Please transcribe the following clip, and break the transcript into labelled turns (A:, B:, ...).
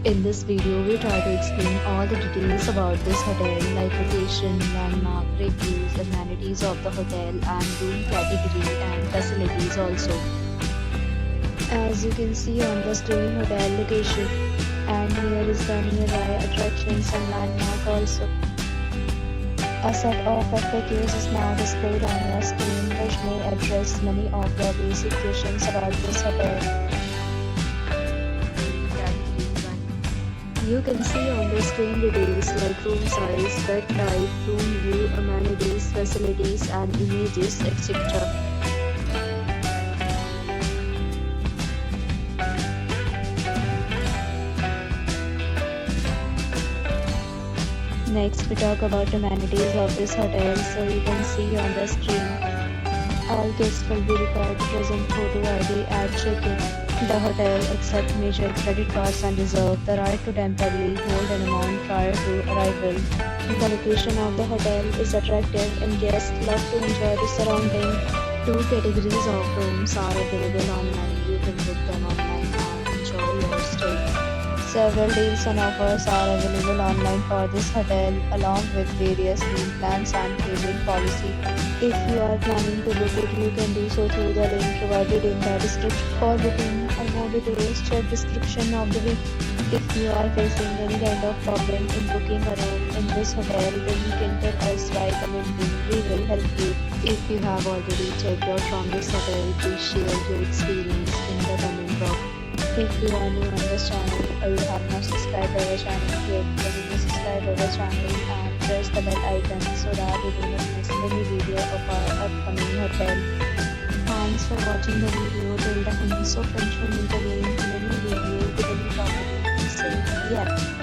A: In this video, we try to explain all the details about this hotel like location, landmark, reviews, amenities of the hotel and room category and facilities also. As you can see on the screen, hotel location, and here is the nearby attractions and landmark also. A set of FAQs is now displayed on your screen which may address many of your basic questions about this hotel. You can see on the screen details like room size, bed type, room view, amenities, facilities and images, etc. Next, we talk about amenities of this hotel. So you can see on the screen, all guests will be required to present photo ID at check-in. The hotel accepts major credit cards and reserves the right to temporarily hold an amount prior to arrival. The location of the hotel is attractive and guests love to enjoy the surrounding. Two categories of rooms are available online. You can book them online and enjoy your stay. Several deals and offers are available online for this hotel along with various meal plans and payment policy. If you are planning to book it, you can do so through the link provided in the description. For booking or more details, check description of the video. If you are facing any kind of problem in booking a room in this hotel, then you can tell us by commenting. We will help you. If you have already checked out from this hotel, please share your experience in the comment box. If you are new on this channel or you have not subscribed our channel yet, then you subscribe our channel and press the bell icon so that you do not miss any video of our upcoming hotel. Thanks for watching the video till the end. So friends, will meet again in a new video with a new topic. So yeah.